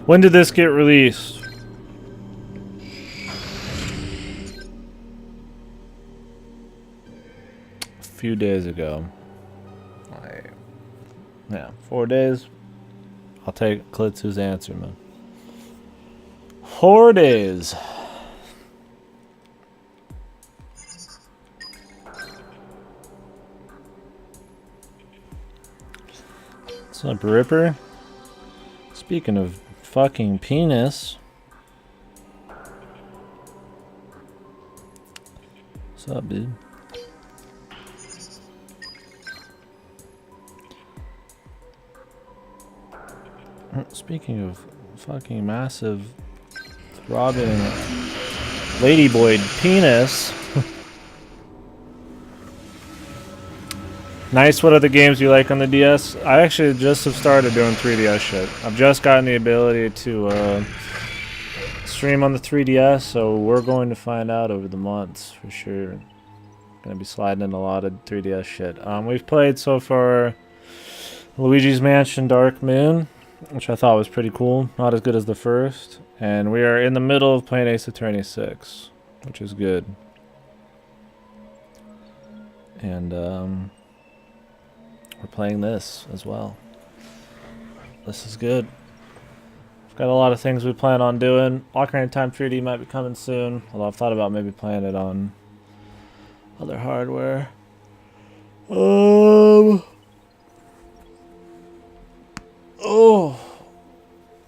When did this get released? A few days ago. Yeah, 4 days. I'll take Klitzu's answer, man. 4 days. What's up, Ripper? Speaking of fucking penis. What's up, dude? Speaking of fucking massive throbbing ladyboy penis. Nice. What are the games you like on the DS? I actually just have started doing 3DS shit. I've just gotten the ability to stream on the 3DS, so we're going to find out over the months for sure. Gonna be sliding in a lot of 3DS shit. We've played so far Luigi's Mansion Dark Moon, which I thought was pretty cool. Not as good as the first. And we are in the middle of playing Ace Attorney 6, which is good. And we're playing this as well. This is good. We've got a lot of things we plan on doing. Ocarina of Time 3D might be coming soon, although I've thought about maybe playing it on other hardware. Oh,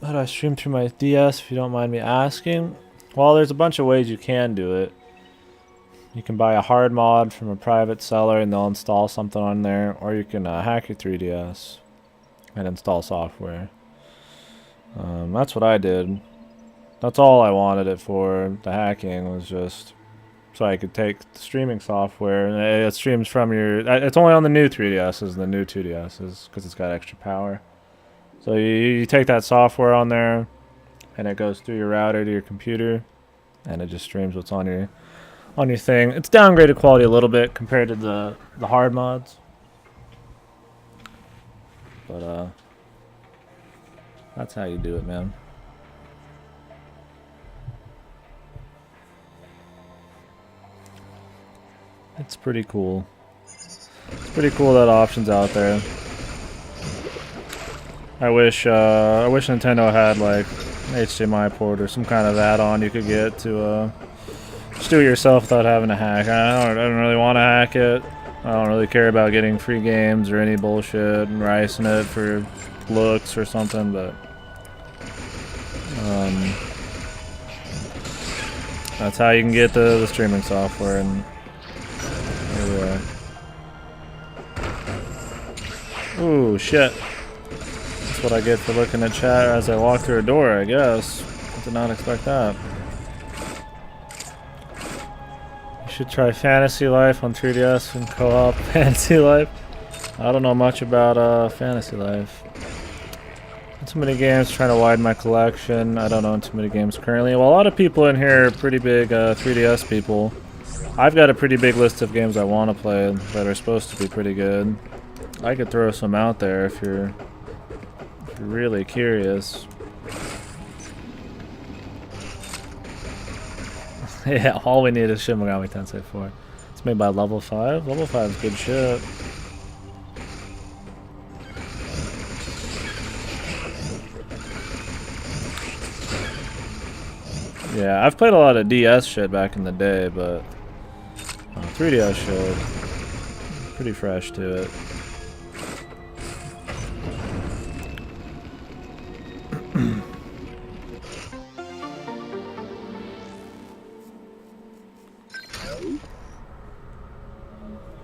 how do I stream through my DS, if you don't mind me asking? Well, there's a bunch of ways you can do it. You can buy a hard mod from a private seller and they'll install something on there, or you can hack your 3DS and install software. That's what I did. That's all I wanted it for. The hacking was just so I could take the streaming software and it streams from your... It's only on the new 3DSs and the new 2DSs because it's got extra power. So you take that software on there and it goes through your router to your computer and it just streams what's on your thing. It's downgraded quality a little bit compared to the hard mods. But that's how you do it, man. It's pretty cool. It's pretty cool that option's out there. I wish Nintendo had like an HDMI port or some kind of add-on you could get to just do it yourself without having to hack. I don't really want to hack it. I don't really care about getting free games or any bullshit and ricing it for looks or something, but that's how you can get the streaming software. And here we are. Ooh, shit. That's what I get for looking at chat as I walk through a door, I guess. I did not expect that. You should try Fantasy Life on 3DS and co-op Fantasy Life. I don't know much about Fantasy Life. Not too many games, trying to widen my collection. I don't own too many games currently. Well, a lot of people in here are pretty big 3DS people. I've got a pretty big list of games I want to play that are supposed to be pretty good. I could throw some out there if you're really curious. Yeah, all we need is Shin Megami Tensei 4. It's made by Level 5. Level 5 is good shit. Yeah, I've played a lot of DS shit back in the day, but 3DS shit, pretty fresh to it.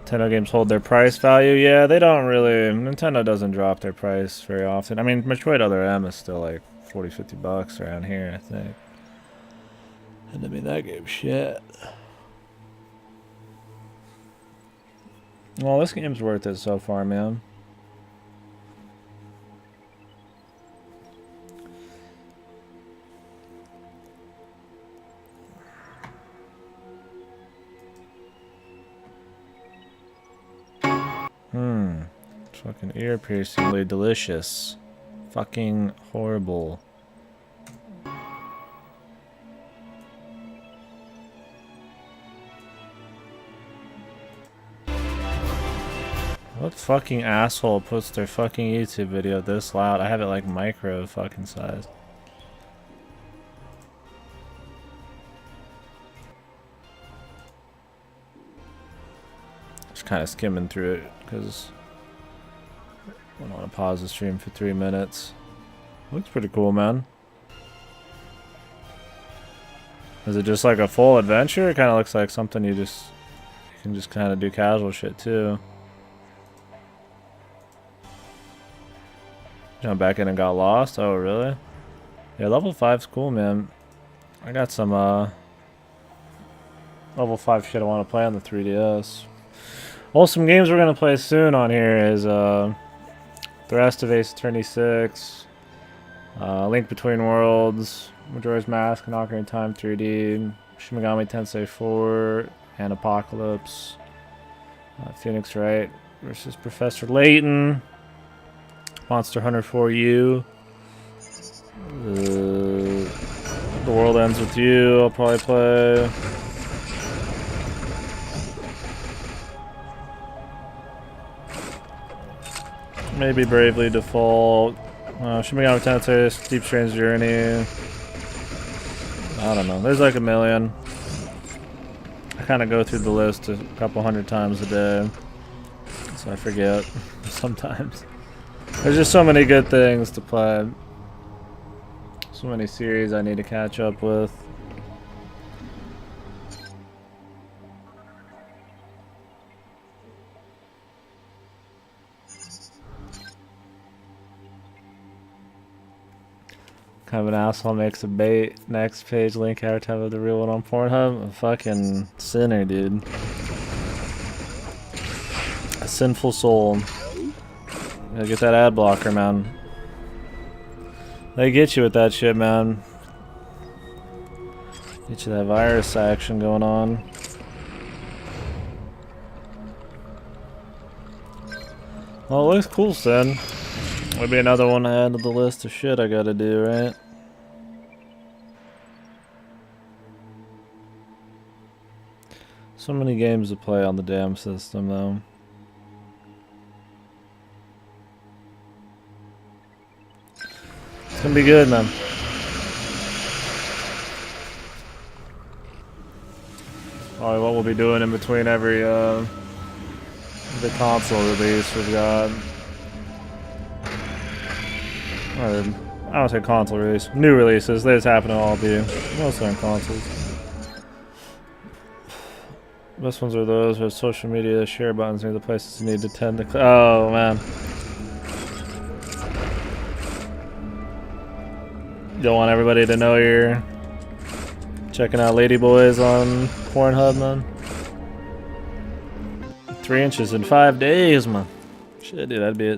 Nintendo games hold their price value. Yeah, they don't really. Nintendo doesn't drop their price very often. I mean, Metroid Other M is still like 40-50 bucks around here, I think. And I mean, that game's shit. Well, this game's worth it so far, man. Fucking ear-piercingly delicious. Fucking horrible. What fucking asshole puts their fucking YouTube video this loud? I have it like micro fucking size. Just kind of skimming through it because I don't want to pause the stream for 3 minutes. Looks pretty cool, man. Is it just like a full adventure? It kind of looks like something you can just kind of do casual shit too. Jump back in and got lost? Oh, really? Yeah, level 5's cool, man. I got some level 5 shit I want to play on the 3DS. Well, some games we're going to play soon on here is the rest of Ace Attorney 6, Link Between Worlds, Majora's Mask and Ocarina of Time 3D, Shin Megami Tensei 4, and Apocalypse, Phoenix Wright versus Professor Layton, Monster Hunter 4U, The World Ends With You, I'll probably play. Maybe Bravely Default, Shin Megami Tensei, Deep Strange Journey. I don't know, there's like a million. I kind of go through the list a couple hundred times a day, so I forget sometimes. There's just so many good things to play. So many series I need to catch up with. Kind of an asshole makes a bait. Next page link avatar of the real one on Pornhub. A fucking sinner, dude. A sinful soul. Gotta get that ad blocker, man. They get you with that shit, man. Get you that virus action going on. Well, it looks cool, Sin. Maybe another one to add to the list of shit I gotta do, right? So many games to play on the damn system, though. It's gonna be good, man. Probably what we'll be doing in between every the console release we've got. Or, I don't say console release. New releases. They just happen to all be mostly on consoles. Best ones are those with social media share buttons near the places you need to tend to. Oh man. Don't want everybody to know you're checking out Ladyboys on Pornhub, man. 3 inches in 5 days, man. Shit, dude, I'd be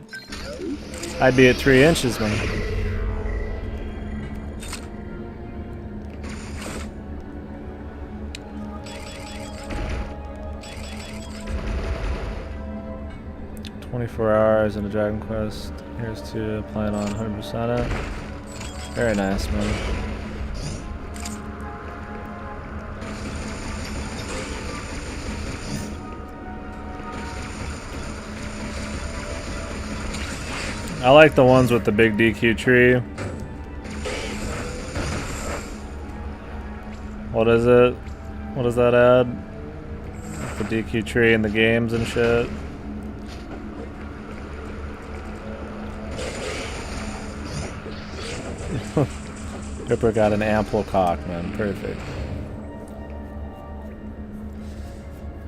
at 3 inches, man. "24 hours in a Dragon Quest. Here's to playing on 100% it." Very nice, man. I like the ones with the big DQ tree. What is it? What does that add? The DQ tree in the games and shit. Ripper got an ample cock, man. Perfect.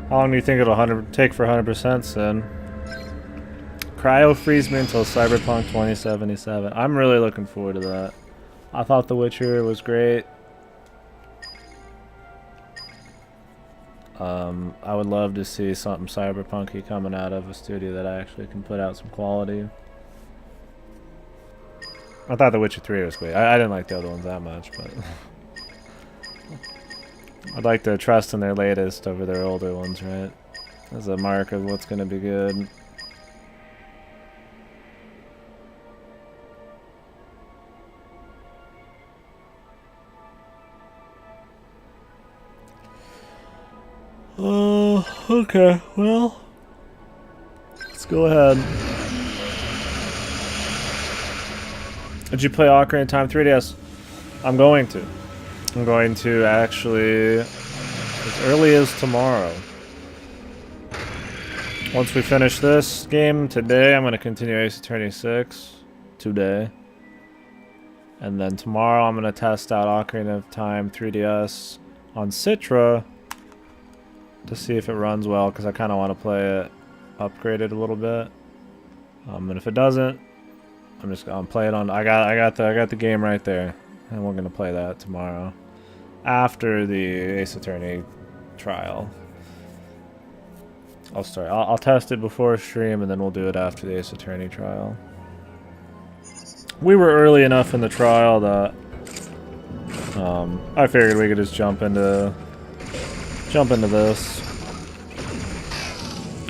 How long do you think it'll take for 100%, Sin? Cryo freeze me until Cyberpunk 2077. I'm really looking forward to that. I thought The Witcher was great. I would love to see something cyberpunky coming out of a studio that actually can put out some quality. I thought The Witcher 3 was great. I didn't like the other ones that much, but I'd like to trust in their latest over their older ones, right? As a mark of what's going to be good. Oh, okay, well, let's Go ahead. Did you play Ocarina of Time 3DS? I'm going to. I'm going to actually as early as tomorrow. Once we finish this game today, I'm going to continue Ace Attorney 6 today. And then tomorrow I'm going to test out Ocarina of Time 3DS on Citra to see if it runs well, because I kind of want to play it upgraded a little bit. And if it doesn't, I'm just gonna play it on. I got the game right there, and we're gonna play that tomorrow after the Ace Attorney trial. I'll test it before stream, and then we'll do it after the Ace Attorney trial. We were early enough in the trial that I figured we could just jump into this.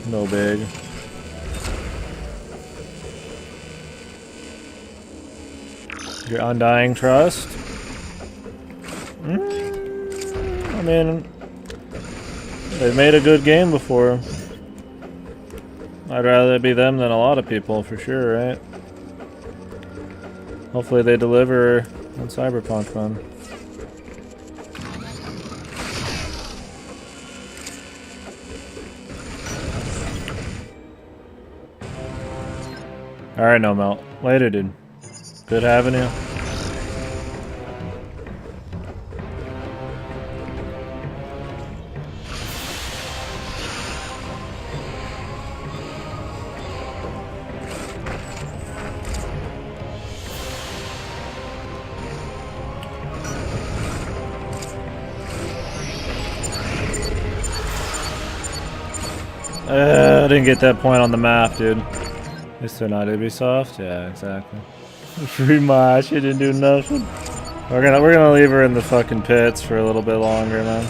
No big. Your undying trust. I mean, they've made a good game before. I'd rather it be them than a lot of people, for sure, right? Hopefully they deliver on Cyberpunk, man. Alright, no melt. Later, dude. Good having you. I didn't get that point on the map, dude. Is there not Ubisoft? Yeah, exactly. Free my she didn't do nothing. We're gonna leave her in the fucking pits for a little bit longer, man.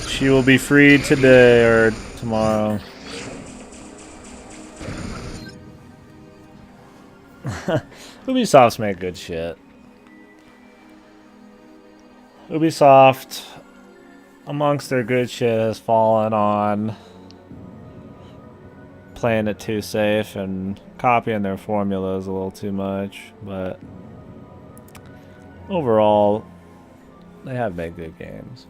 She will be freed today or tomorrow. Ubisoft's make good shit. Ubisoft, amongst their good shit, has fallen on playing it too safe and copying their formulas a little too much, but overall, they have made good games.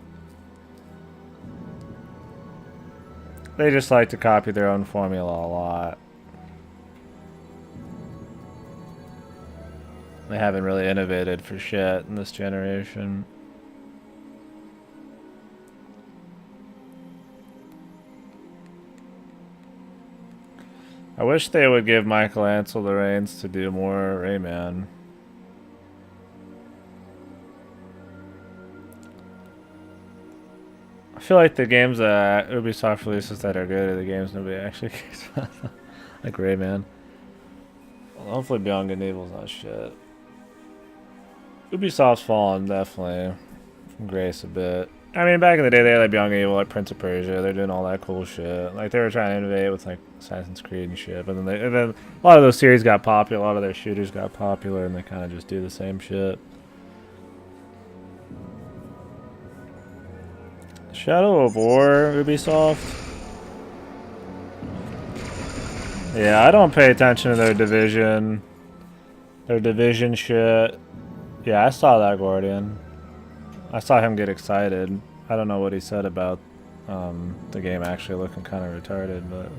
They just like to copy their own formula a lot. They haven't really innovated for shit in this generation. I wish they would give Michael Ansel the reins to do more Rayman. I feel like the games that Ubisoft releases that are good are the games nobody actually cares about. Like Rayman. Well, hopefully Beyond Good and Evil's not shit. Ubisoft's fallen definitely from grace a bit. I mean, back in the day they had like Beyond Good and Evil, like Prince of Persia. They're doing all that cool shit. Like they were trying to innovate with like Assassin's Creed and shit. But then a lot of those series got popular. A lot of their shooters got popular, and they kind of just do the same shit. Shadow of War, Ubisoft. Yeah, I don't pay attention to their division. Their division shit. Yeah, I saw that Guardian. I saw him get excited. I don't know what he said about the game actually looking kind of retarded, but...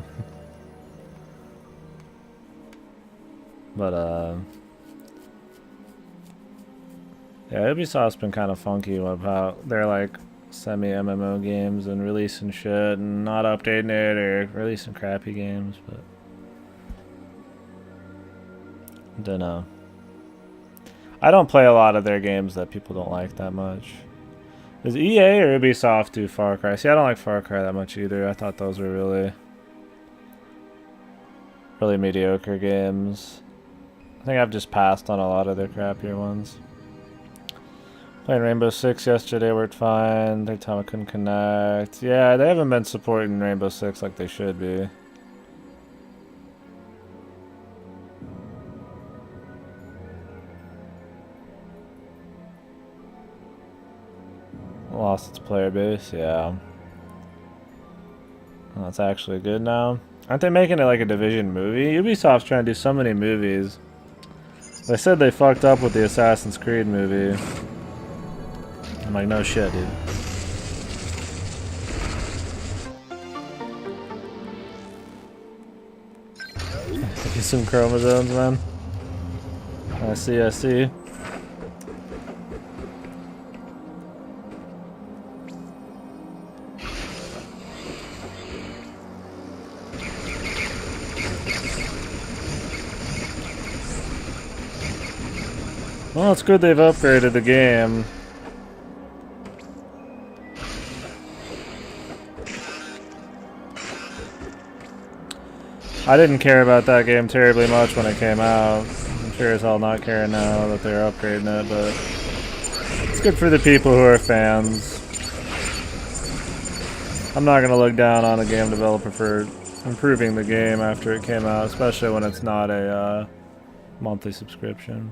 yeah, Ubisoft's been kind of funky about their, like, semi-MMO games and releasing shit and not updating it or releasing crappy games, but... dunno. I don't play a lot of their games that people don't like that much. Does EA or Ubisoft do Far Cry? See, I don't like Far Cry that much either. I thought those were really really mediocre games. I think I've just passed on a lot of their crappier ones. Playing Rainbow Six yesterday worked fine. Every time I couldn't connect. Yeah, they haven't been supporting Rainbow Six like they should be. Lost its player base, yeah. Well, that's actually good now. Aren't they making it like a Division movie? Ubisoft's trying to do so many movies. They said they fucked up with the Assassin's Creed movie. I'm like, no shit, dude. Some chromosomes, man. I see, I see. Well, it's good they've upgraded the game. I didn't care about that game terribly much when it came out. I'm sure as hell not caring now that they're upgrading it, but it's good for the people who are fans. I'm not gonna look down on a game developer for improving the game after it came out, especially when it's not a monthly subscription.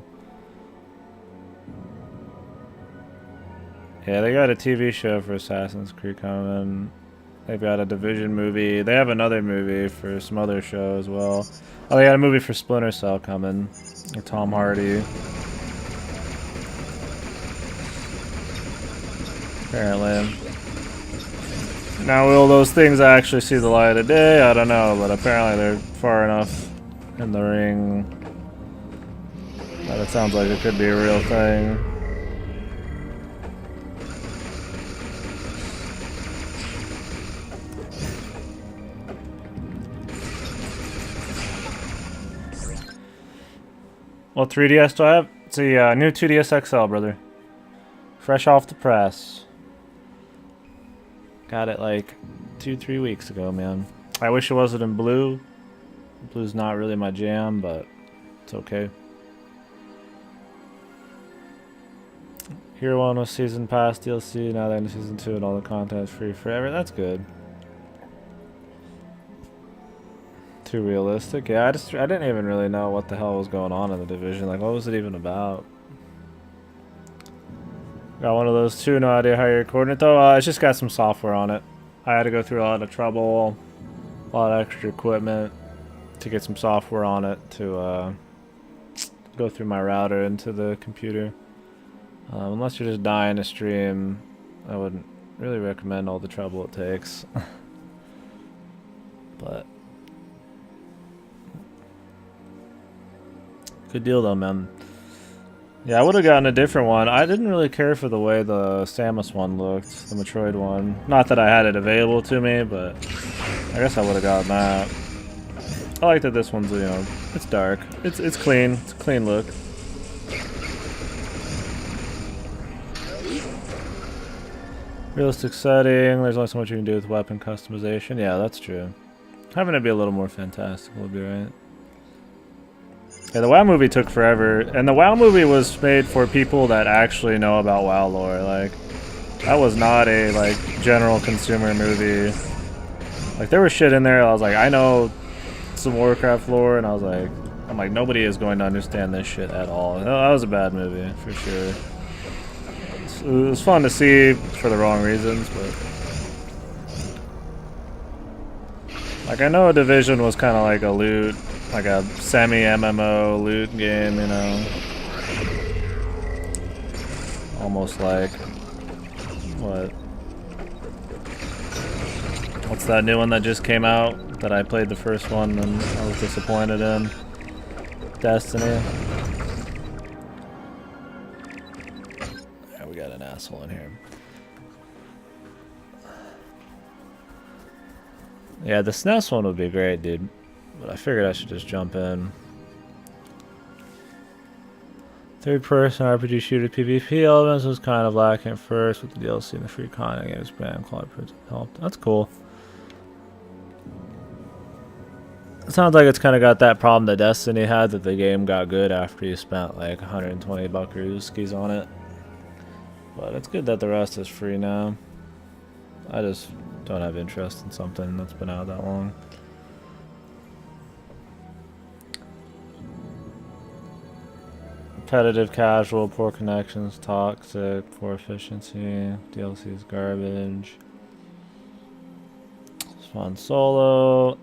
Yeah, they got a TV show for Assassin's Creed coming. They've got a Division movie. They have another movie for some other show as well. Oh, they got a movie for Splinter Cell coming. With Tom Hardy. Apparently. Now, will those things actually see the light of day? I don't know, but apparently they're far enough in the ring that it sounds like it could be a real thing. What 3DS do I have? It's a new 2DS XL, brother. Fresh off the press. Got it like 2-3 weeks ago, man. I wish it wasn't in blue. Blue's not really my jam, but it's okay. Hero 1 was Season Pass DLC, now they're in Season 2 and all the content is free forever. That's good. Too realistic. Yeah, I didn't even really know what the hell was going on in the Division. Like, what was it even about? Got one of those too. No idea how you're recording it though. It's just got some software on it. I had to go through a lot of trouble, a lot of extra equipment to get some software on it to go through my router into the computer. Unless you're just dying to stream, I wouldn't really recommend all the trouble it takes. But good deal though, man. Yeah, I would have gotten a different one. I didn't really care for the way the Samus one looked, the Metroid one. Not that I had it available to me, but I guess I would have gotten that. I like that this one's, you know, it's dark. It's clean. It's a clean look. Realistic setting. There's only so much you can do with weapon customization. Yeah, that's true. Having it be a little more fantastical would be right. Yeah, the WoW movie took forever, and the WoW movie was made for people that actually know about WoW lore. Like, that was not a like general consumer movie. Like, there was shit in there. I was like, I know some Warcraft lore, and I'm like, nobody is going to understand this shit at all. That was a bad movie for sure. It was fun to see for the wrong reasons, but like, I know Division was kind of like a loot. Like a semi-MMO loot game, you know. Almost like... What? What's that new one that just came out? That I played the first one and I was disappointed in? Destiny. Yeah, we got an asshole in here. Yeah, the SNES one would be great, dude. But I figured I should just jump in. Third-person RPG shooter PvP elements was kind of lacking at first, with the DLC and the free content games brand quality helped. That's cool. sounds like it's kind of got that problem that Destiny had, that the game got good after you spent like 120 buckarooskies on it. But it's good that the rest is free now. I just don't have interest in something that's been out that long. Repetitive, casual, poor connections, toxic, poor efficiency, DLC is garbage. It's fun solo.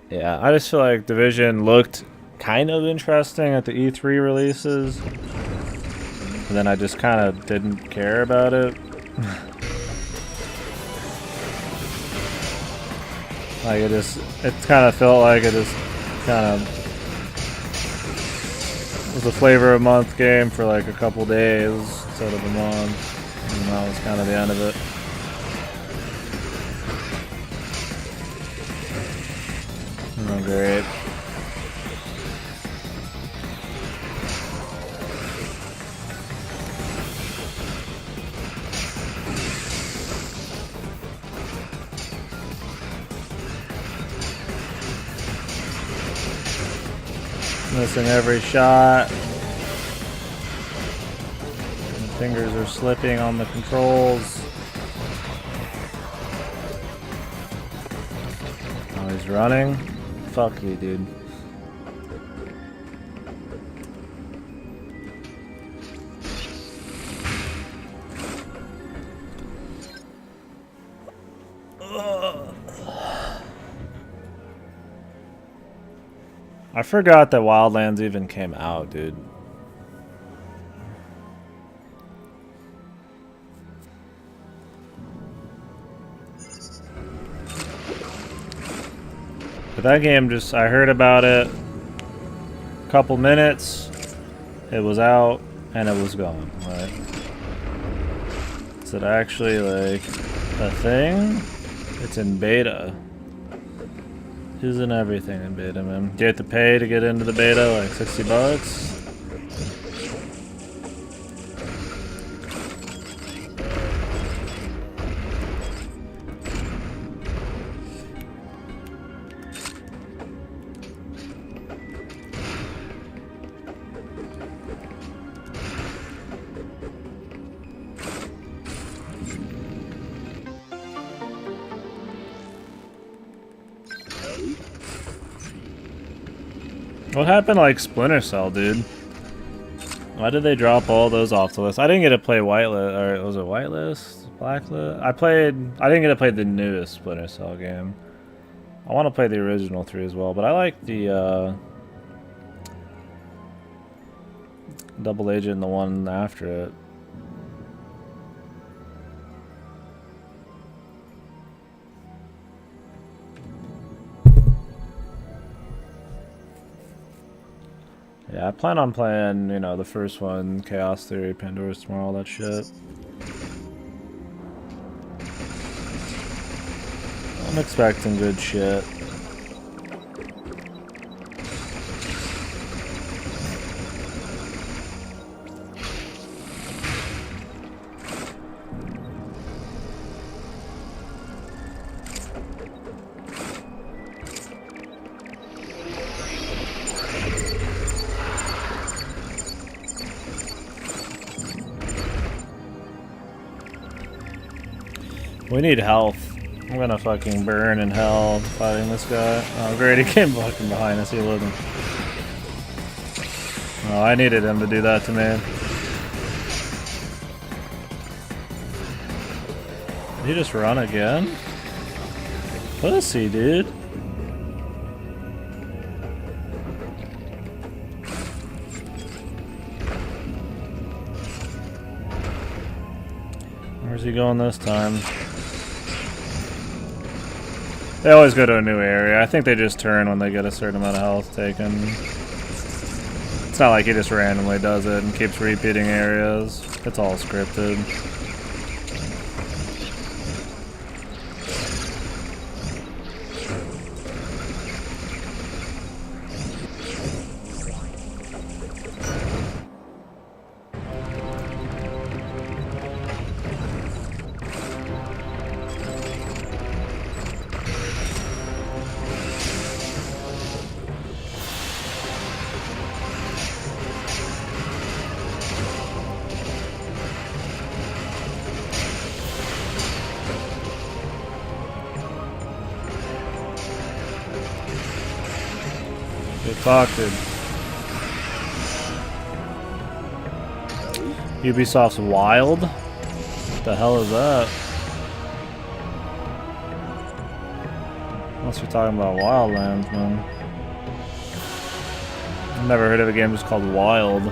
Yeah, I just feel like Division looked kind of interesting at the E3 releases. And then I just kind of didn't care about it. Like it kind of felt like it just kind of was a flavor of month game for like a couple days instead of a month. And that was kind of the end of it. Oh, great. Missing every shot. My fingers are slipping on the controls. Oh, he's running. Fuck you, dude. I forgot that Wildlands even came out, dude. But that game just, I heard about it a couple minutes, it was out, and it was gone, right? Is it actually like a thing? It's in beta. Isn't everything in beta, man? Do you have to pay to get into the beta, like 60 bucks? What happened like Splinter Cell, dude? Why did they drop all those off the list? I didn't get to play Whitelist, or was it Whitelist? Blacklist? I didn't get to play the newest Splinter Cell game. I want to play the original 3 as well, but I like the Double Agent, the one after it. Yeah, I plan on playing, you know, the first one, Chaos Theory, Pandora's Tomorrow, all that shit. I'm expecting good shit. We need health. I'm gonna fucking burn in hell fighting this guy. Oh great, he came fucking behind us, he lived. Oh, I needed him to do that to me. Did he just run again? Pussy, dude. Where's he going this time? They always go to a new area. I think they just turn when they get a certain amount of health taken. It's not like he just randomly does it and keeps repeating areas. It's all scripted. fuck, dude. Ubisoft's Wild? What the hell is that? Unless you're talking about Wildlands, man. I've never heard of a game just called Wild.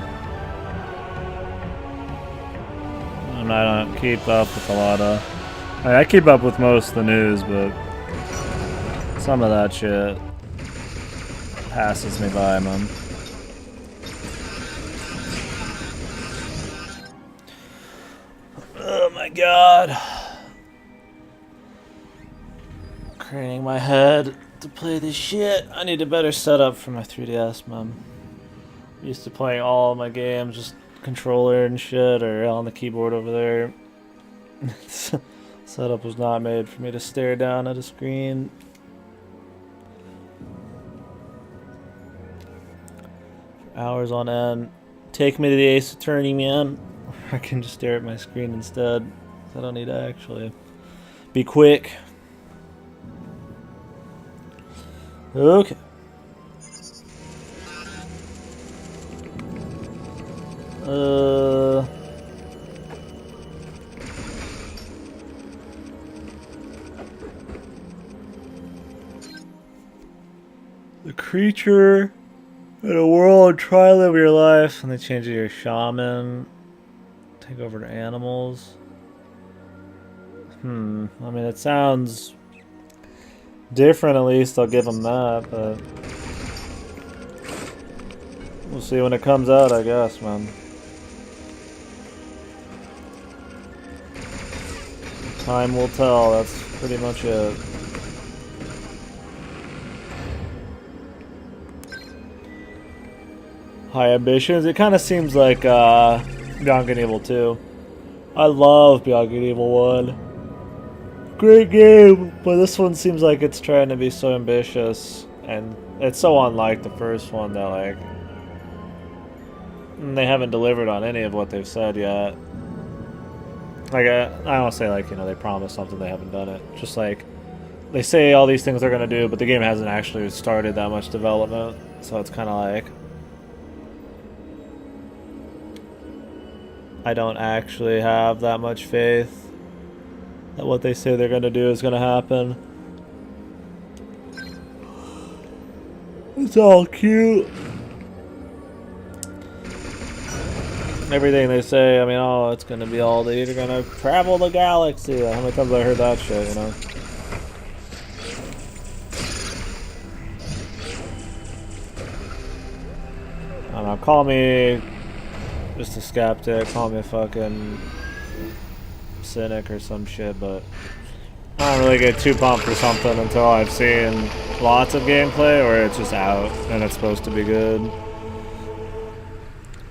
And I don't keep up with a lot of... I keep up with most of the news, but... some of that shit passes me by, man. Oh my god. Craning my head to play this shit. I need a better setup for my 3DS, man. Used to playing all of my games, just controller and shit, or on the keyboard over there. Setup was not made for me to stare down at a screen. For hours on end. Take me to the Ace Attorney, man. I can just stare at my screen instead. I don't need to actually be quick. Okay. The creature in a world, try live your life, and they change it to your shaman. Take over to animals. I mean, it sounds different, at least. I'll give them that, but we'll see when it comes out, I guess, man. Time will tell. That's pretty much it. High ambitions. It kind of seems like Beyond Good and Evil 2. I love Beyond Good and Evil 1. Great game, but this one seems like it's trying to be so ambitious, and it's so unlike the first one that, like, they haven't delivered on any of what they've said yet. Like, I don't say, like, you know, they promised something, they haven't done it. Just like, they say all these things they're gonna do, but the game hasn't actually started that much development, so it's kind of like, I don't actually have that much faith that what they say they're gonna do is gonna happen. It's all cute. Everything they say, I mean, oh, it's gonna be all they're gonna travel the galaxy. How many times have I heard that shit, you know? I don't know, call me just a skeptic, call me a fucking cynic or some shit, but I don't really get too pumped for something until I've seen lots of gameplay or it's just out and it's supposed to be good.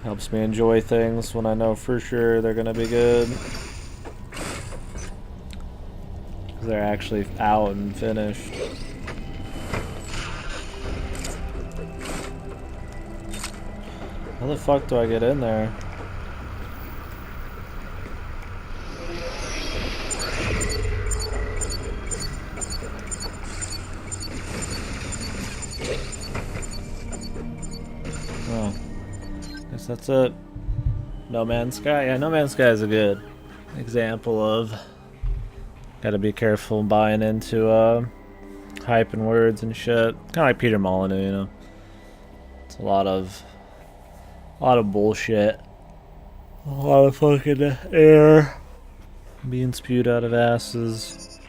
Helps me enjoy things when I know for sure they're gonna be good. They're actually out and finished. How the fuck do I get in there? Oh. Guess that's it. No Man's Sky? Yeah, No Man's Sky is a good example of gotta be careful buying into hype and words and shit. Kinda like Peter Molyneux, you know. It's a lot of bullshit. A lot of fucking air being spewed out of asses.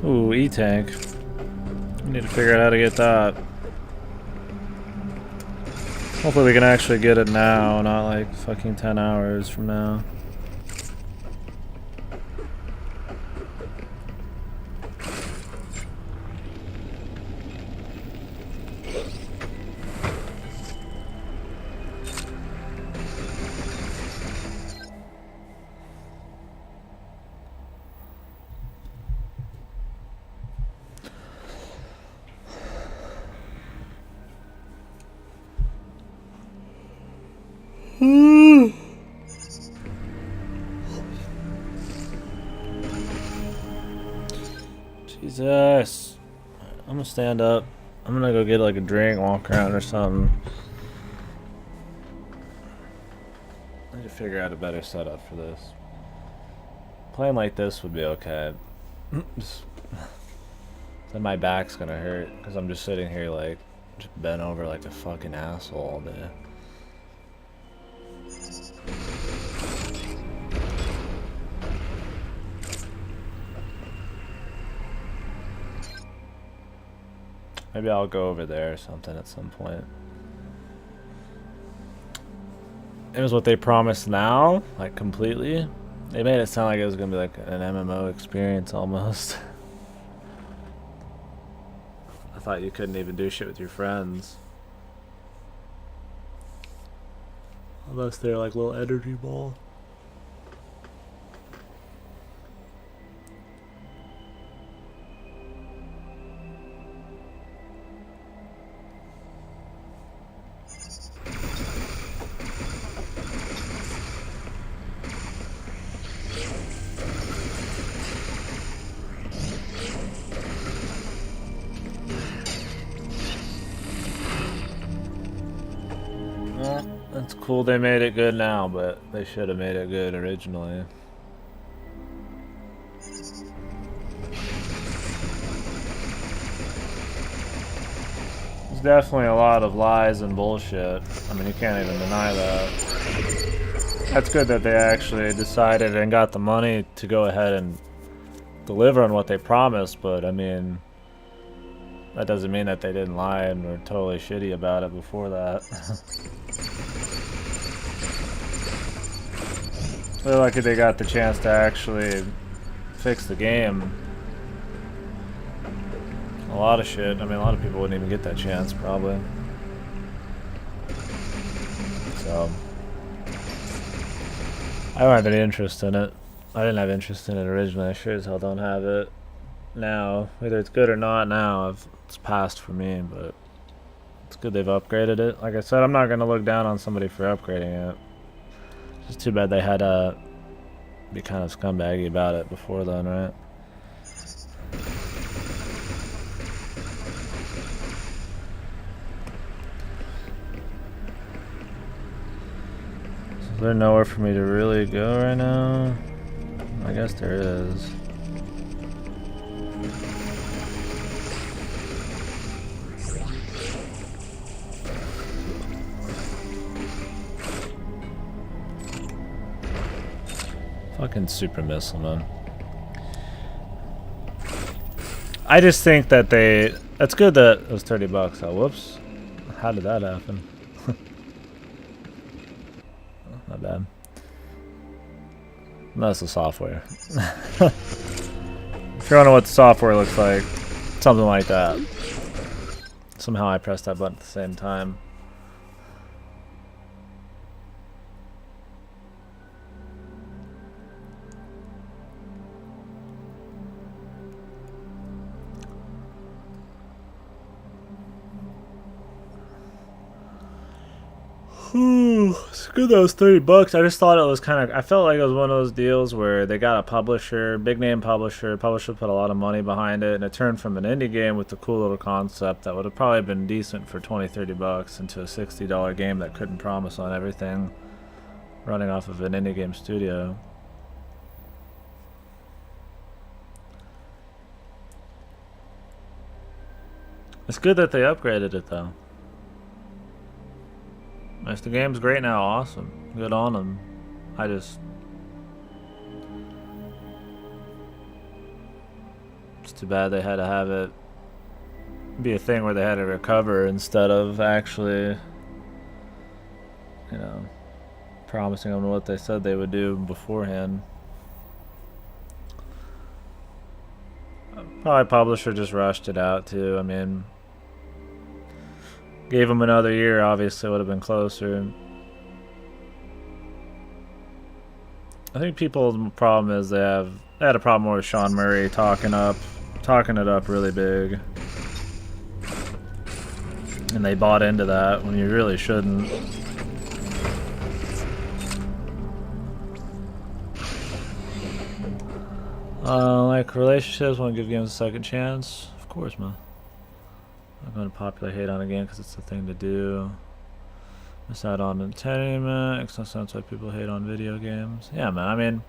Ooh, E-Tank. I need to figure out how to get that. Hopefully we can actually get it now, not like fucking 10 hours from now. Jesus. I'm gonna stand up. I'm gonna go get like a drink, walk around or something. I need to figure out a better setup for this. Playing like this would be okay. Then my back's gonna hurt because I'm just sitting here like just bent over like a fucking asshole all day. Maybe I'll go over there or something at some point. It was what they promised now, like completely. They made it sound like it was gonna be like an MMO experience almost. I thought you couldn't even do shit with your friends. Unless they're like little energy balls. It's cool they made it good now, but they should have made it good originally. There's definitely a lot of lies and bullshit. I mean, you can't even deny that. That's good that they actually decided and got the money to go ahead and deliver on what they promised, but I mean, that doesn't mean that they didn't lie and were totally shitty about it before that. They're lucky they got the chance to actually fix the game. A lot of shit. I mean, a lot of people wouldn't even get that chance, probably. So, I don't have any interest in it. I didn't have interest in it originally. I sure as hell don't have it now. Whether it's good or not now, it's passed for me, but it's good they've upgraded it. Like I said, I'm not going to look down on somebody for upgrading it. It's too bad they had to be kind of scumbaggy about it before then, right? Is there nowhere for me to really go right now? I guess there is. Fucking super missile, man. I just think that that's good that it was 30 bucks. Oh, whoops. How did that happen? Not bad. That's the software. If you don't know what the software looks like, something like that. Somehow I pressed that button at the same time. It's good that it was 30 bucks. I just thought it was kind of, I felt like it was one of those deals where they got a publisher, big name publisher put a lot of money behind it, and it turned from an indie game with a cool little concept that would have probably been decent for 20-30 bucks into a $60 game that couldn't promise on everything, running off of an indie game studio. It's good that they upgraded it though. If the game's great now, awesome. Good on them. It's too bad they had to have it be a thing where they had to recover instead of actually, you know, promising them what they said they would do beforehand. Probably publisher just rushed it out too. I mean, gave them another year, obviously would have been closer. I think people's problem is they had a problem with Sean Murray talking it up really big. And they bought into that when you really shouldn't. Like relationships, want to give games a second chance? Of course, man. I'm going to popular hate on a game because it's the thing to do. Miss out on entertainment. Makes no sense why people hate on video games. Yeah, man. I mean,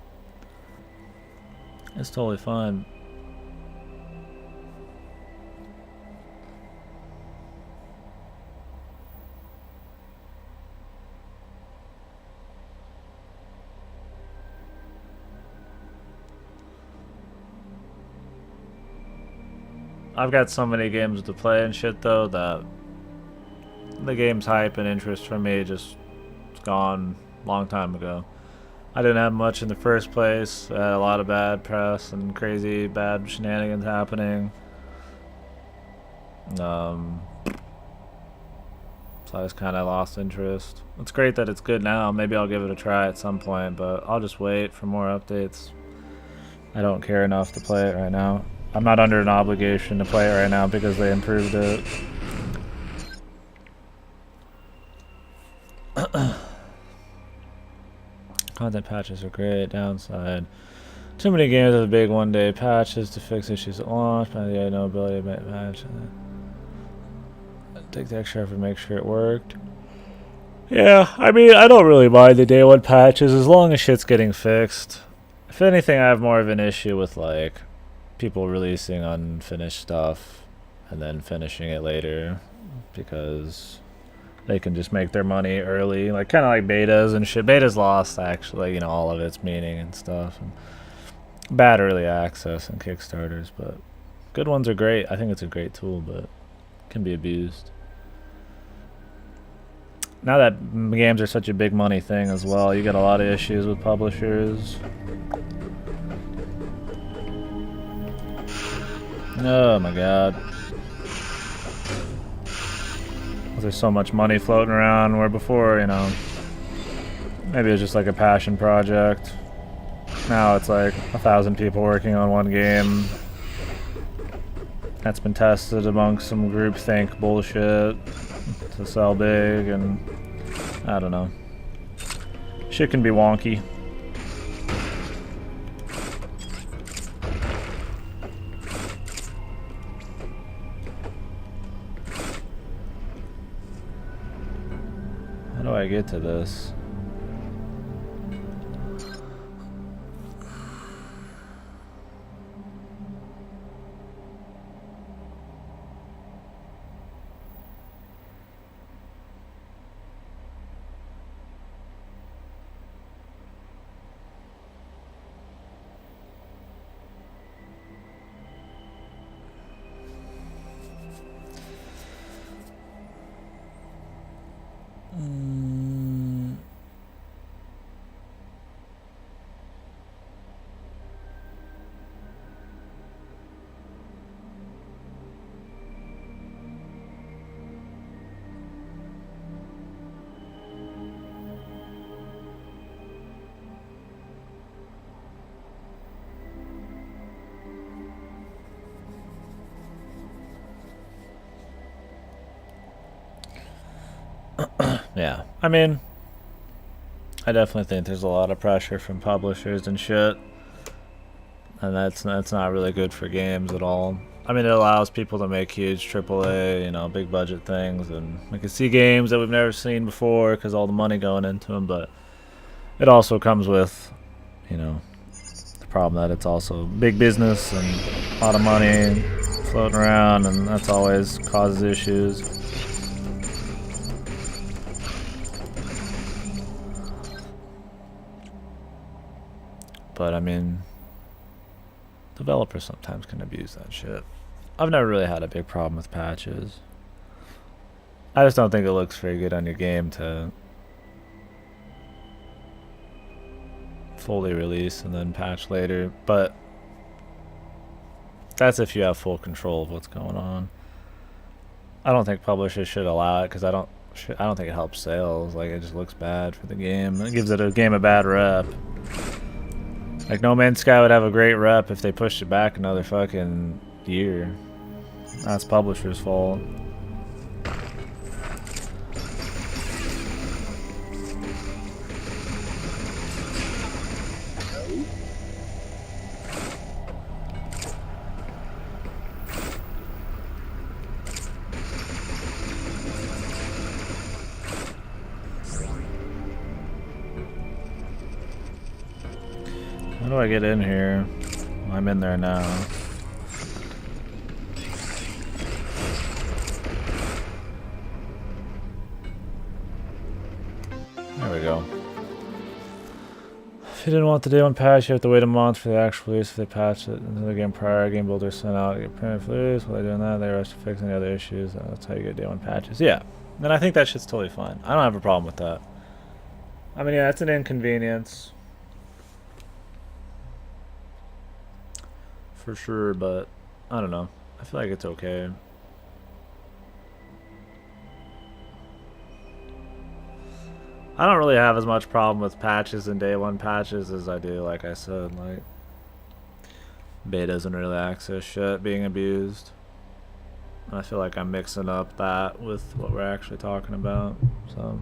it's totally fine. I've got so many games to play and shit though that the game's hype and interest for me just gone a long time ago. I didn't have much in the first place. I had a lot of bad press and crazy bad shenanigans happening. So I just kind of lost interest. It's great that it's good now. Maybe I'll give it a try at some point, but I'll just wait for more updates. I don't care enough to play it right now. I'm not under an obligation to play it right now because they improved it. Content patches are great. Downside: too many games have big one-day patches to fix issues at launch. But yeah, no ability to make patch. Take the extra effort to make sure it worked. Yeah, I mean, I don't really mind the day one patches as long as shit's getting fixed. If anything, I have more of an issue with like people releasing unfinished stuff and then finishing it later because they can just make their money early, like kind of like betas and shit. Betas lost actually, you know, all of its meaning and stuff. And bad early access and Kickstarters, but good ones are great. I think it's a great tool, but can be abused. Now that games are such a big money thing as well, you get a lot of issues with publishers. Oh my god. There's so much money floating around where before, you know, maybe it was just like a passion project. Now it's like 1,000 people working on one game that's been tested amongst some groupthink bullshit to sell big, and I don't know. Shit can be wonky. How do I get to this? Yeah, I mean, I definitely think there's a lot of pressure from publishers and shit, and that's not really good for games at all. I mean, it allows people to make huge AAA, you know, big budget things, and we can see games that we've never seen before because all the money going into them. But it also comes with, you know, the problem that it's also big business and a lot of money floating around, and that's always causes issues. But I mean, developers sometimes can abuse that shit. I've never really had a big problem with patches. I just don't think it looks very good on your game to fully release and then patch later. But that's if you have full control of what's going on. I don't think publishers should allow it because I don't think it helps sales. Like, it just looks bad for the game. It gives the game a bad rep. Like, No Man's Sky would have a great rep if they pushed it back another fucking year. That's publisher's fault. How do I get in here? I'm in there now. There we go. If you didn't want the day one patch, you have to wait a month for the actual release. If they patch it into the game prior, game builders sent out get printed for release. While they're doing that, they rush to fix any other issues. That's how you get day one patches. Yeah, and I think that shit's totally fine. I don't have a problem with that. I mean, yeah, it's an inconvenience. For sure, but I don't know. I feel like it's okay. I don't really have as much problem with patches and day one patches as I do, like I said, like betas and early access shit being abused. I feel like I'm mixing up that with what we're actually talking about, so.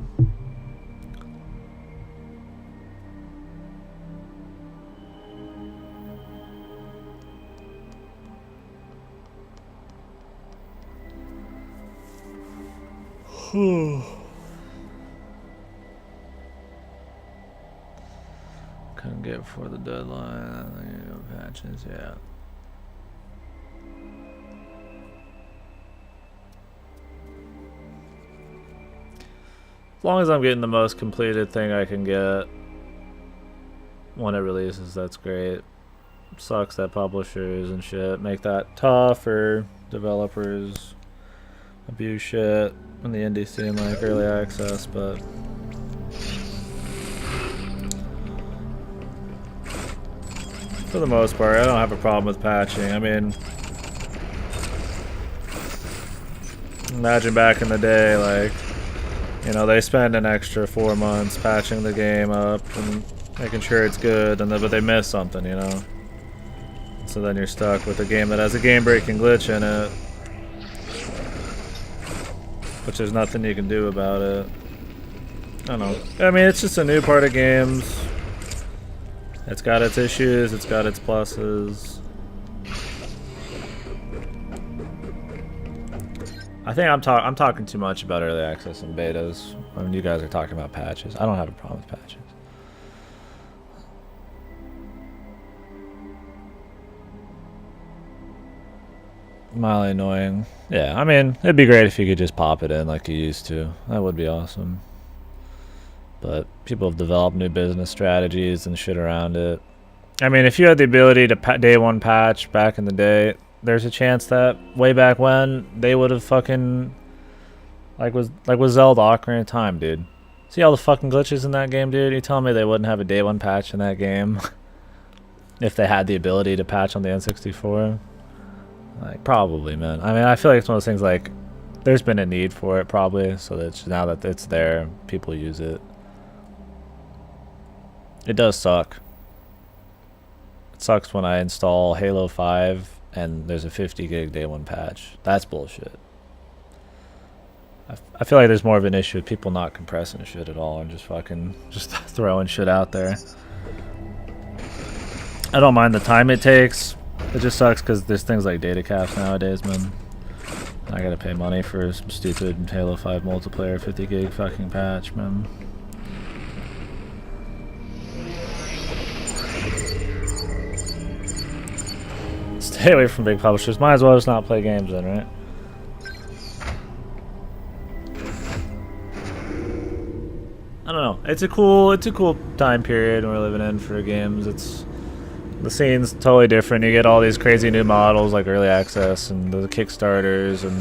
Couldn't get before the deadline. Patches, yeah. As long as I'm getting the most completed thing I can get when it releases, that's great. Sucks that publishers and shit make that tough for developers. Abuse shit in the indie scene like early access, but for the most part, I don't have a problem with patching. I mean, imagine back in the day, like, you know, they spend an extra 4 months patching the game up and making sure it's good, and then, but they miss something, you know? So then you're stuck with a game that has a game-breaking glitch in it, which there's nothing you can do about it. I don't know. I mean, it's just a new part of games. It's got its issues, it's got its pluses. I think I'm talking too much about early access and betas when you guys are talking about patches. I don't have a problem with patches. Mildly annoying. Yeah, I mean, it'd be great if you could just pop it in like you used to. That would be awesome. But people have developed new business strategies and shit around it. I mean, if you had the ability to day one patch back in the day, there's a chance that way back when they would have fucking like with Zelda Ocarina of Time, dude. See all the fucking glitches in that game, dude? You telling me they wouldn't have a day one patch in that game if they had the ability to patch on the N64? Like, probably, man. I mean, I feel like it's one of those things like there's been a need for it probably, so that now that it's there, people use it. It does suck. It sucks when I install Halo 5 and there's a 50 gig day one patch. That's bullshit. I feel like there's more of an issue with people not compressing shit at all and just fucking just throwing shit out there. I don't mind the time it takes. It just sucks because there's things like data caps nowadays, man. I gotta pay money for some stupid Halo 5 multiplayer 50 gig fucking patch, man. Stay away from big publishers. Might as well just not play games then, right? I don't know. It's a cool time period we're living in for games. The scene's totally different. You get all these crazy new models like early access and the Kickstarters and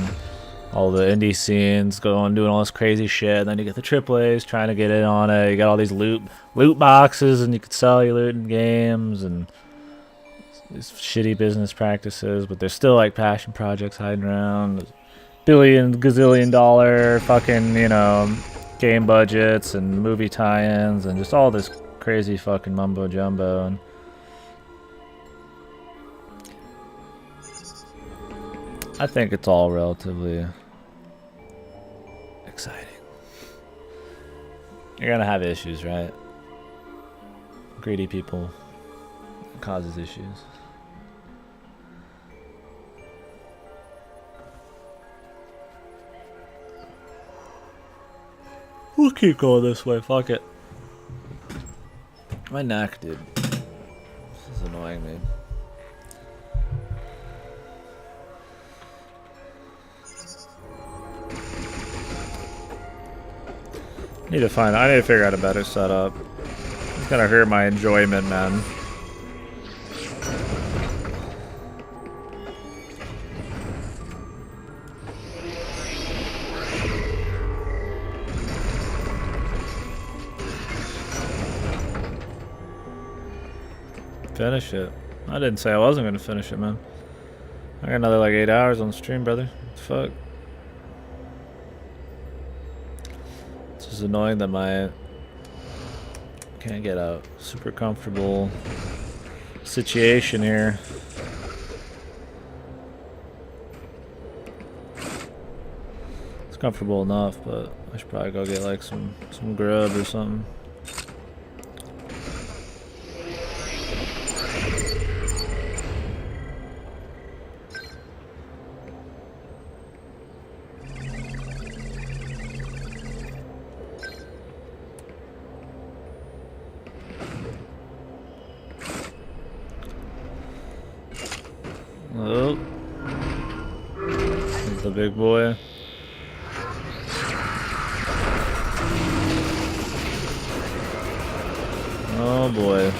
all the indie scenes doing all this crazy shit. And then you get the AAAs trying to get in on it. You got all these loot boxes and you can sell your loot in games and these shitty business practices, but there's still like passion projects hiding around. Gazillion dollar fucking, you know, game budgets and movie tie-ins and just all this crazy fucking mumbo jumbo. And I think it's all relatively exciting. You're gonna have issues, right? Greedy people causes issues. We'll keep going this way, fuck it. My neck, dude. annoying me. I need to figure out a better setup. It's gonna hurt my enjoyment, man. Finish it. I didn't say I wasn't gonna finish it, man. I got another like 8 hours on the stream, brother. What the fuck? It's just annoying that my can't get a super comfortable situation here. It's comfortable enough, but I should probably go get like some grub or something. Oh, there's the big boy. Oh boy.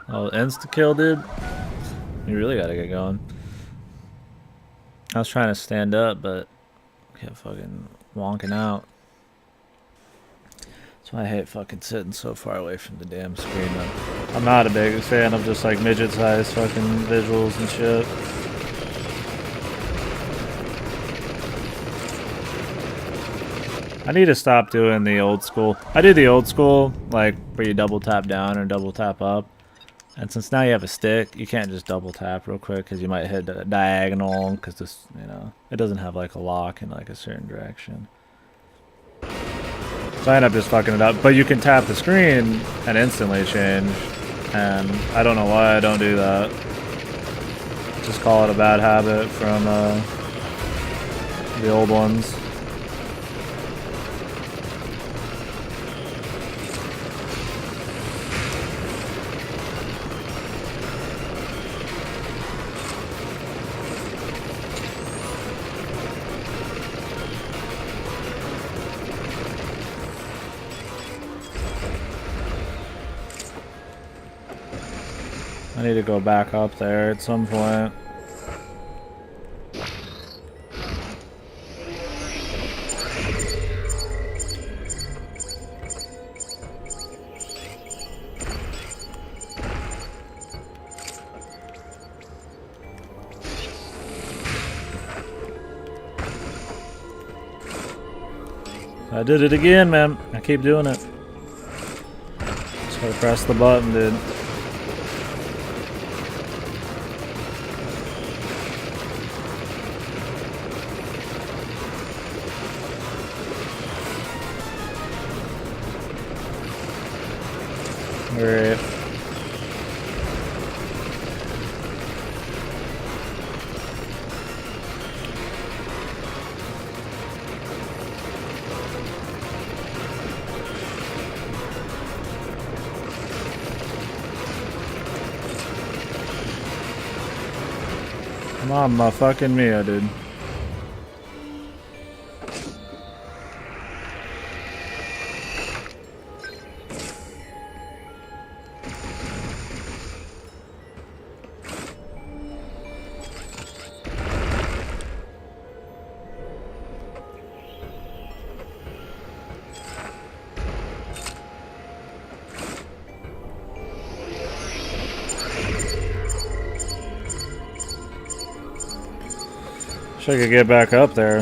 Oh, insta-kill, dude? You really gotta get going. I was trying to stand up, but kept fucking wonking out. That's why I hate fucking sitting so far away from the damn screen. I'm not a big fan of just like midget-sized fucking visuals and shit. I need to stop doing the old school. I do the old school, like where you double tap down or double tap up. And since now you have a stick, you can't just double tap real quick because you might hit a diagonal because this, you know, it doesn't have like a lock in like a certain direction. So I end up just fucking it up. But you can tap the screen and instantly change. And I don't know why I don't do that. Just call it a bad habit from the old ones. I need to go back up there at some point. I did it again, man. I keep doing it. Just gotta press the button, dude. Alright. Mamma fucking mia, dude. Wish I could get back up there.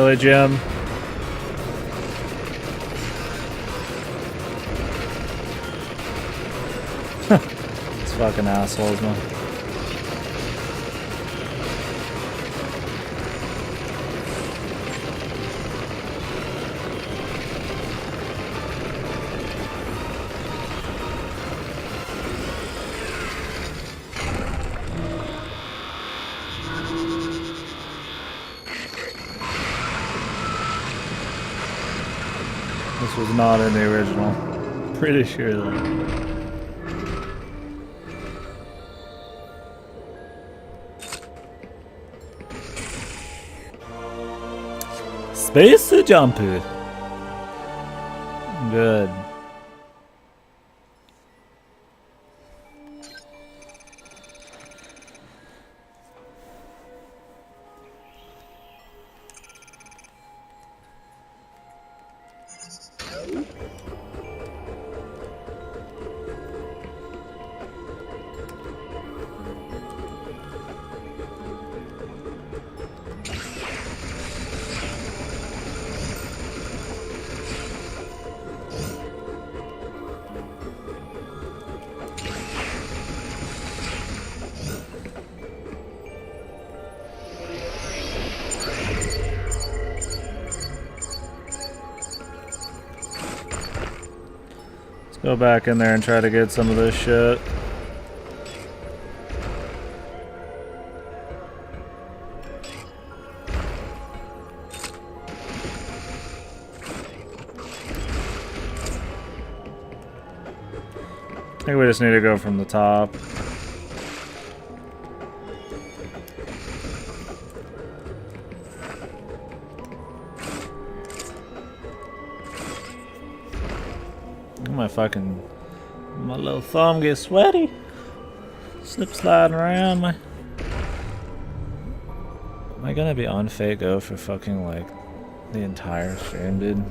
Really, Jim? These fucking assholes, man. This was not in the original. Pretty sure that. Space Jumper. Good. Go back in there and try to get some of this shit. I think we just need to go from the top. My little thumb gets sweaty. Slip sliding around my. Am I gonna be on Fate Go for fucking like the entire stream, dude?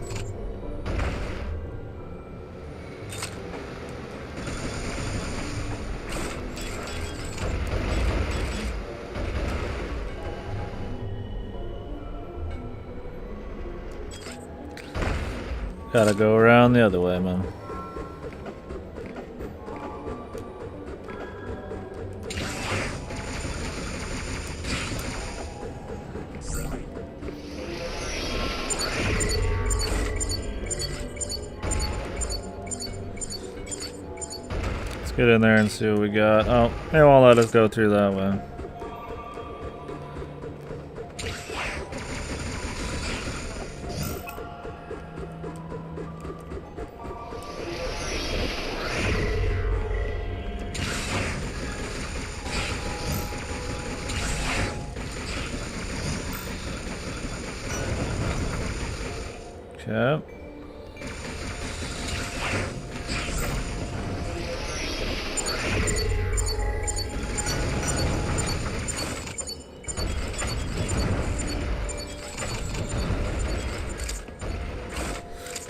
Gotta go around the other way, man. Get in there and see what we got. Oh, they won't let us go through that way. Okay.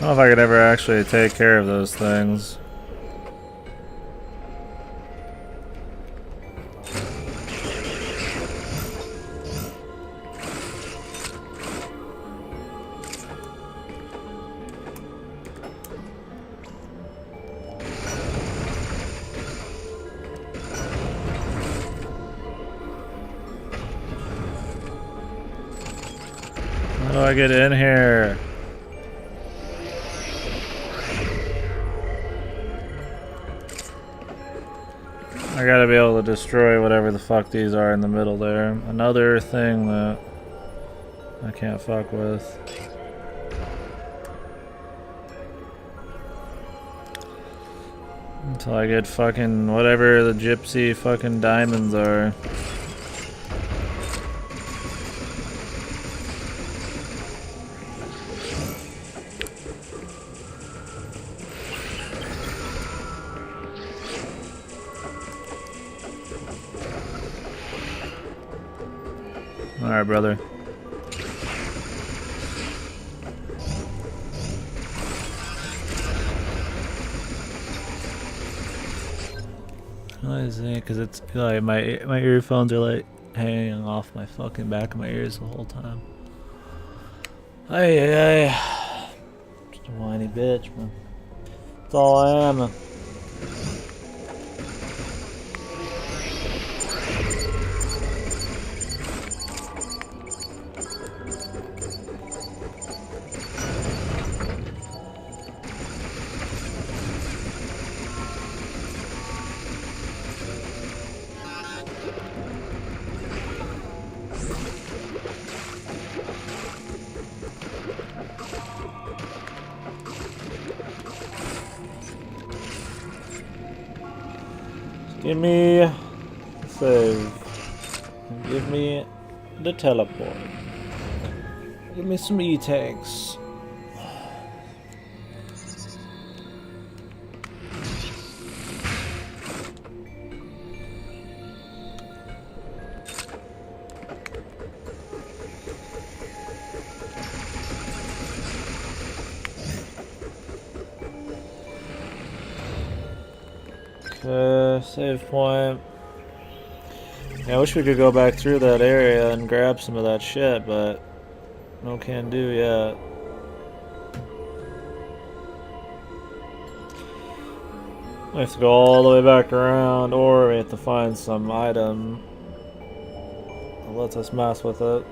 I don't know if I could ever actually take care of those things. How do I get in here? I gotta be able to destroy whatever the fuck these are in the middle there. Another thing that I can't fuck with. Until I get fucking whatever the gypsy fucking diamonds are. Alright, brother. What is it? Because it's like my earphones are like hanging off my fucking back of my ears the whole time. Hey, hey, hey. Just a whiny bitch, man. That's all I am. Give me the save. And give me the teleport. Give me some E-tanks. Save point. Yeah, I wish we could go back through that area and grab some of that shit, but no can do yet. We have to go all the way back around, or we have to find some item that lets us mess with it.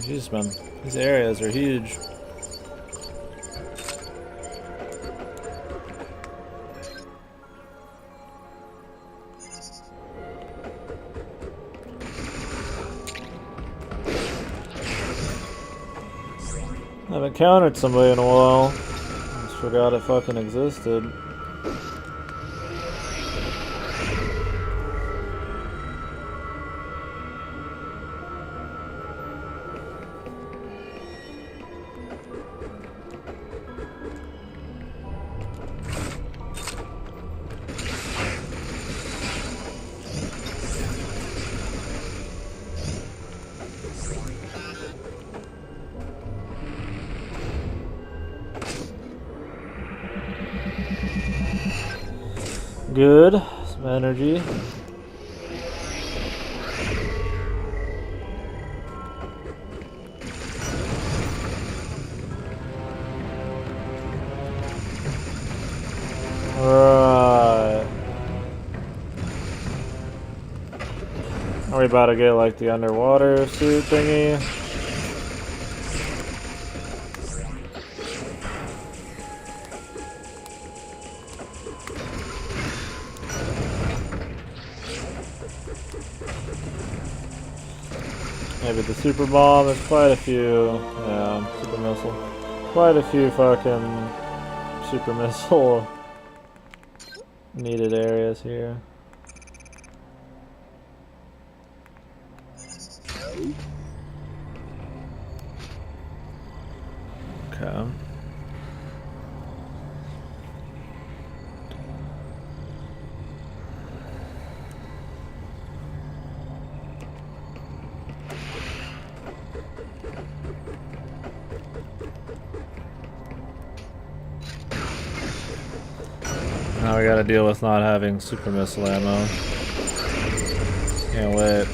Jeez, man, these areas are huge. I haven't encountered somebody in a while. Just forgot it fucking existed. Good. Some energy. Right. Are we about to get like the underwater suit thingy? Maybe the super bomb. There's quite a few. Yeah, super missile. Quite a few fucking super missile needed areas here. Okay. Now we gotta deal with not having super missile ammo. Can't wait.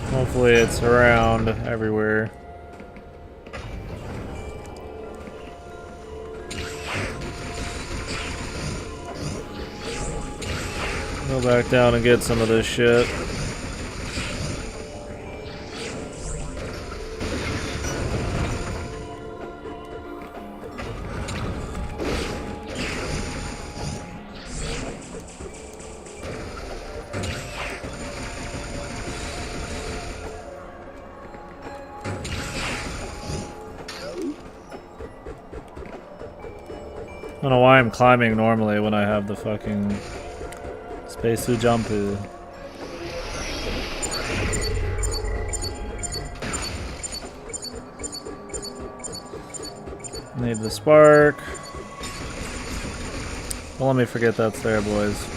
Hopefully it's around everywhere. Go back down and get some of this shit. I don't know why I'm climbing normally when I have the fucking spacesuit jump. Need the spark. Don't let me forget that's there, boys.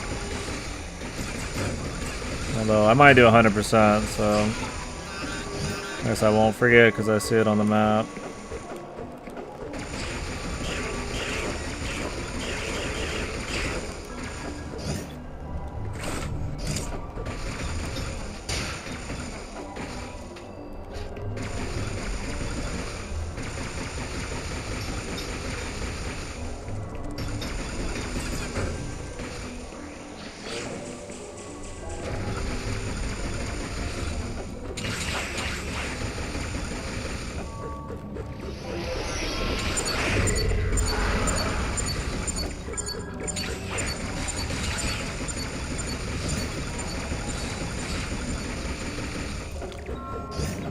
Although I might do 100%, so I guess I won't forget because I see it on the map.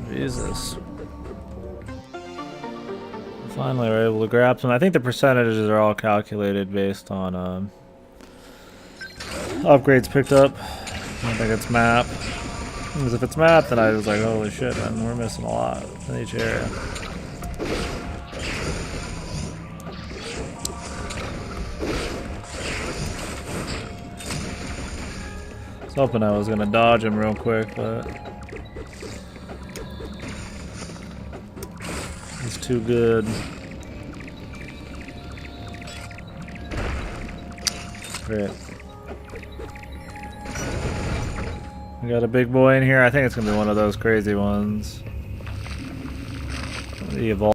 Jesus. Finally we're able to grab some. I think the percentages are all calculated based on upgrades picked up. I don't think it's map. Because if it's map, then I was like, holy shit, man, we're missing a lot in each area. I was hoping I was gonna dodge him real quick, but it's too good. Great. We got a big boy in here. I think it's gonna be one of those crazy ones. The evolve.